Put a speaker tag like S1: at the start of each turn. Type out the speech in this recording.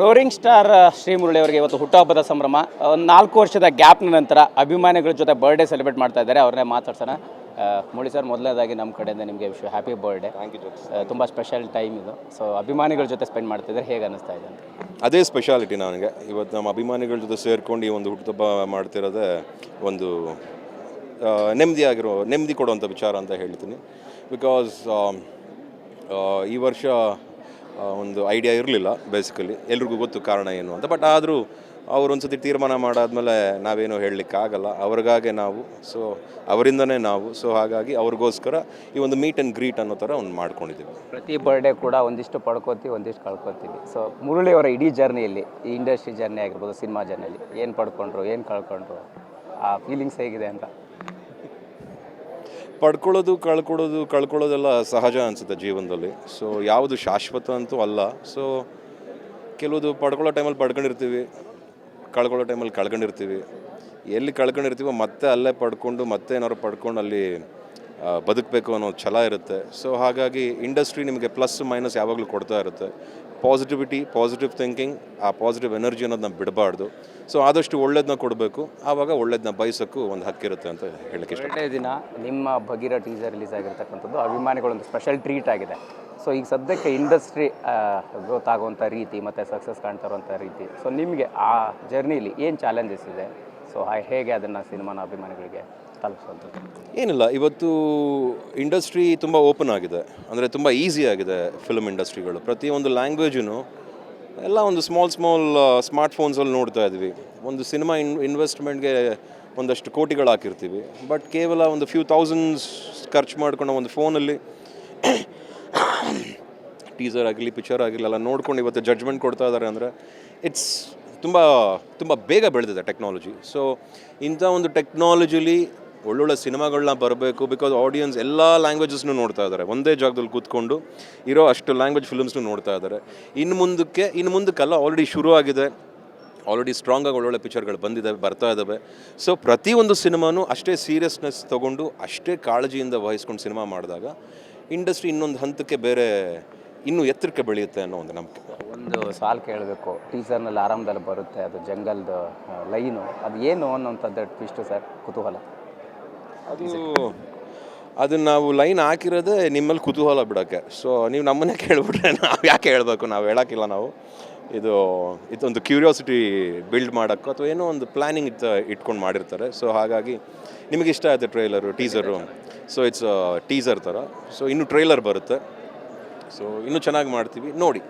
S1: Roaring star Srimurali ಅವರಿಗೆ ಇವತ್ತು ಹುಟ್ಟುಹಬ್ಬದ ಸಂಭ್ರಮ. ಒಂದು 4 ವರ್ಷದ ಗ್ಯಾಪ್ನ ನಂತರ ಅಭಿಮಾನಿಗಳ ಜೊತೆ ಬರ್ಡೇ ಸೆಲೆಬ್ರೇಟ್ ಮಾಡ್ತಾ ಇದ್ದಾರೆ. ಅವ್ರನ್ನೇ ಮಾತಾಡ್ಸೋಣ. ಮುರಳಿ ಸರ್, ಮೊದಲನೇದಾಗಿ ನಮ್ಮ ಕಡೆಯಿಂದ ನಿಮಗೆ ಹ್ಯಾಪಿ ಬರ್ಡೇ.
S2: Thank you.
S1: ತುಂಬ ಸ್ಪೆಷಲ್ ಟೈಮ್ ಇದು. ಸೊ ಅಭಿಮಾನಿಗಳ ಜೊತೆ ಸ್ಪೆಂಡ್ ಮಾಡ್ತಿದ್ದಾರೆ, ಹೇಗೆ ಅನ್ನಿಸ್ತಾ ಇದೆ ಅಂತ?
S2: ಅದೇ ಸ್ಪೆಷಾಲಿಟಿ ನನಗೆ. ಇವತ್ತು ನಮ್ಮ ಅಭಿಮಾನಿಗಳ ಜೊತೆ ಸೇರ್ಕೊಂಡು ಈ ಒಂದು ಹುಟ್ಟುಹಬ್ಬ ಮಾಡ್ತಿರೋದೇ ಒಂದು ನೆಮ್ಮದಿ ಕೊಡುವಂಥ ವಿಚಾರ ಅಂತ ಹೇಳ್ತೀನಿ. ಬಿಕಾಸ್ ಈ ವರ್ಷ ಒಂದು ಐಡಿಯಾ ಇರಲಿಲ್ಲ ಬೇಸಿಕಲಿ, ಎಲ್ರಿಗೂ ಗೊತ್ತು ಕಾರಣ ಏನು ಅಂತ. ಬಟ್ ಆದರೂ ಅವ್ರು ಒಂದು ಸತಿ ತೀರ್ಮಾನ ಮಾಡಾದ್ಮೇಲೆ ನಾವೇನು ಹೇಳಲಿಕ್ಕಾಗಲ್ಲ. ಅವ್ರಿಗಾಗೆ ನಾವು, ಸೊ ಅವರಿಂದನೇ ನಾವು, ಸೊ ಹಾಗಾಗಿ ಅವ್ರಿಗೋಸ್ಕರ ಈ ಒಂದು ಮೀಟ್ ಆ್ಯಂಡ್ ಗ್ರೀಟ್ ಅನ್ನೋ ಥರ ಒಂದು ಮಾಡ್ಕೊಂಡಿದ್ದೀವಿ.
S1: ಪ್ರತಿ ಬರ್ಡೇ ಕೂಡ ಒಂದಿಷ್ಟು ಪಡ್ಕೋತೀವಿ, ಒಂದಿಷ್ಟು ಕಳ್ಕೊತೀವಿ. ಸೊ ಮುರಳಿ ಅವರ ಇಡೀ ಜರ್ನಿಯಲ್ಲಿ, ಈ ಇಂಡಸ್ಟ್ರಿ ಜರ್ನಿ ಆಗಿರ್ಬೋದು, ಸಿನಿಮಾ ಜರ್ನಿಯಲ್ಲಿ ಏನು ಪಡ್ಕೊಂಡ್ರು, ಏನು ಕಳ್ಕೊಂಡ್ರು, ಆ ಫೀಲಿಂಗ್ಸ್ ಹೇಗಿದೆ ಅಂತ?
S2: ಕಳ್ಕೊಳ್ಳೋದೆಲ್ಲ ಸಹಜ ಅನಿಸುತ್ತೆ ಜೀವನದಲ್ಲಿ. ಸೊ ಯಾವುದು ಶಾಶ್ವತ ಅಂತೂ ಅಲ್ಲ. ಸೊ ಕೆಲವುದು ಪಡ್ಕೊಳ್ಳೋ ಟೈಮಲ್ಲಿ ಪಡ್ಕೊಂಡಿರ್ತೀವಿ, ಕಳ್ಕೊಳ್ಳೋ ಟೈಮಲ್ಲಿ ಕಳ್ಕೊಂಡಿರ್ತೀವಿ. ಎಲ್ಲಿ ಕಳ್ಕೊಂಡಿರ್ತೀವೋ ಮತ್ತೆ ಅಲ್ಲೇ ಪಡ್ಕೊಂಡು ಮತ್ತೆ ಏನಾದ್ರು ಪಡ್ಕೊಂಡು ಅಲ್ಲಿ ಬದುಕಬೇಕು ಅನ್ನೋ ಛಲ ಇರುತ್ತೆ. ಸೊ ಹಾಗಾಗಿ ಇಂಡಸ್ಟ್ರಿ ನಿಮಗೆ ಪ್ಲಸ್ ಮೈನಸ್ ಯಾವಾಗಲೂ ಕೊಡ್ತಾ ಇರುತ್ತೆ. ಪಾಸಿಟಿವ್ ಥಿಂಕಿಂಗ್, ಆ ಪಾಸಿಟಿವ್ ಎನರ್ಜಿ ಅನ್ನೋದನ್ನ ಬಿಡಬಾರ್ದು. ಸೊ ಆದಷ್ಟು ಒಳ್ಳೇದನ್ನ ಕೊಡಬೇಕು, ಆವಾಗ ಒಳ್ಳೇದನ್ನ ಬಯಸೋಕ್ಕೂ ಒಂದು ಹಕ್ಕಿರುತ್ತೆ ಅಂತ ಹೇಳಕ್ಕೆ ಇಷ್ಟ.
S1: ಒಳ್ಳೆಯ ದಿನ ನಿಮ್ಮ ಭಗೀರ ಟೀಸರ್ ರಿಲೀಸ್ ಆಗಿರ್ತಕ್ಕಂಥದ್ದು ಅಭಿಮಾನಿಗಳೊಂದು ಸ್ಪೆಷಲ್ ಟ್ರೀಟ್ ಆಗಿದೆ. ಸೊ ಈಗ ಸದ್ಯಕ್ಕೆ ಇಂಡಸ್ಟ್ರಿ ಗ್ರೋತ್ ಆಗುವಂಥ ರೀತಿ ಮತ್ತು ಸಕ್ಸಸ್ ಕಾಣ್ತಾ ಇರುವಂಥ ರೀತಿ, ಸೊ ನಿಮಗೆ ಆ ಜರ್ನಿಲಿ ಏನು ಚಾಲೆಂಜಸ್ ಇದೆ? ಸೊ ಹೇಗೆ ಅದನ್ನು ಸಿನಿಮಾನ ಅಭಿಮಾನಿಗಳಿಗೆ ತಲುಪಿಸುವಂಥದ್ದು?
S2: ಏನಿಲ್ಲ, ಇವತ್ತು ಇಂಡಸ್ಟ್ರಿ ತುಂಬ ಓಪನ್ ಆಗಿದೆ. ಅಂದರೆ ತುಂಬ ಈಸಿ ಆಗಿದೆ ಫಿಲ್ಮ್ ಇಂಡಸ್ಟ್ರಿಗಳು. ಪ್ರತಿಯೊಂದು ಲ್ಯಾಂಗ್ವೇಜೂ ಎಲ್ಲ ಒಂದು ಸ್ಮಾಲ್ ಸ್ಮಾರ್ಟ್ಫೋನ್ಸಲ್ಲಿ ನೋಡ್ತಾ ಇದ್ವಿ. ಒಂದು ಸಿನಿಮಾ ಇನ್ವೆಸ್ಟ್ಮೆಂಟ್ಗೆ ಒಂದಷ್ಟು ಕೋಟಿಗಳು ಹಾಕಿರ್ತೀವಿ, ಬಟ್ ಕೇವಲ ಒಂದು ಫ್ಯೂ ಥೌಸಂಡ್ಸ್ ಖರ್ಚು ಮಾಡ್ಕೊಂಡು ಒಂದು ಫೋನಲ್ಲಿ ಟೀಸರ್ ಆಗಲಿ ಪಿಕ್ಚರ್ ಆಗಿರಲಿ ಎಲ್ಲ ನೋಡ್ಕೊಂಡು ಇವತ್ತು ಜಡ್ಜ್ಮೆಂಟ್ ಕೊಡ್ತಾ ಇದ್ದಾರೆ. ಅಂದರೆ ಇಟ್ಸ್ ತುಂಬ ಬೇಗ ಬೆಳೆದಿದೆ ಟೆಕ್ನಾಲಜಿ. ಸೊ ಇಂಥ ಒಂದು ಟೆಕ್ನಾಲಜಿಲಿ ಒಳ್ಳೊಳ್ಳೆ ಸಿನಿಮಾಗಳನ್ನ ಬರಬೇಕು. ಬಿಕಾಸ್ ಆಡಿಯನ್ಸ್ ಎಲ್ಲ ಲ್ಯಾಂಗ್ವೇಜಸ್ನು ನೋಡ್ತಾ ಇದ್ದಾರೆ, ಒಂದೇ ಜಾಗದಲ್ಲಿ ಕೂತ್ಕೊಂಡು ಇರೋ ಅಷ್ಟು ಲ್ಯಾಂಗ್ವೇಜ್ ಫಿಲ್ಮ್ಸ್ನು ನೋಡ್ತಾ ಇದ್ದಾರೆ. ಇನ್ನು ಮುಂದಕ್ಕೆಲ್ಲ ಆಲ್ರೆಡಿ ಶುರು ಆಗಿದೆ. ಆಲ್ರೆಡಿ ಸ್ಟ್ರಾಂಗಾಗಿ ಒಳ್ಳೊಳ್ಳೆ ಪಿಕ್ಚರ್ಗಳು ಬರ್ತಾ ಇದ್ದಾವೆ. ಸೊ ಪ್ರತಿಯೊಂದು ಸಿನಿಮಾನೂ ಅಷ್ಟೇ ಸೀರಿಯಸ್ನೆಸ್ ತೊಗೊಂಡು ಅಷ್ಟೇ ಕಾಳಜಿಯಿಂದ ವಹಿಸ್ಕೊಂಡು ಸಿನಿಮಾ ಮಾಡಿದಾಗ ಇಂಡಸ್ಟ್ರಿ ಇನ್ನೊಂದು ಹಂತಕ್ಕೆ ಬೇರೆ ಇನ್ನೂ ಎತ್ತರಕ್ಕೆ ಬೆಳೆಯುತ್ತೆ ಅನ್ನೋ ಒಂದು ನಂಬಿಕೆ.
S1: ಒಂದು ಸಾಲು ಕೇಳಬೇಕು, ಟೀಸರ್ನಲ್ಲಿ ಆರಂಭದಲ್ಲಿ ಬರುತ್ತೆ, ಅದು ಜಂಗಲ್ದು ಲೈನು, ಅದು ಏನು ಅನ್ನೋಂಥದ್ದು ಟ್ವಿಸ್ಟು ಸರ್, ಕುತೂಹಲ.
S2: ಅದನ್ನು ನಾವು ಲೈನ್ ಹಾಕಿರೋದೇ ನಿಮ್ಮಲ್ಲಿ ಕುತೂಹಲ ಬಿಡೋಕ್ಕೆ. ಸೊ ನೀವು ನಮ್ಮನ್ನೇ ಕೇಳ್ಬಿಟ್ರೆ ನಾವು ಯಾಕೆ ಹೇಳಬೇಕು? ನಾವು ಹೇಳೋಕ್ಕಿಲ್ಲ. ನಾವು ಇದೊಂದು ಕ್ಯೂರಿಯಾಸಿಟಿ ಬಿಲ್ಡ್ ಮಾಡೋಕ್ಕೋ ಅಥವಾ ಏನೋ ಒಂದು ಪ್ಲ್ಯಾನಿಂಗ್ ಇಟ್ಕೊಂಡು ಮಾಡಿರ್ತಾರೆ. ಸೊ ಹಾಗಾಗಿ ನಿಮಗೆ ಇಷ್ಟ ಆಯಿತು ಟೀಸರು. ಸೊ ಇಟ್ಸ್ ಟೀಸರ್ ಥರ. ಸೊ ಇನ್ನು ಟ್ರೈಲರ್ ಬರುತ್ತೆ. ಸೊ ಇನ್ನೂ ಚೆನ್ನಾಗಿ ಮಾಡ್ತೀವಿ, ನೋಡಿ.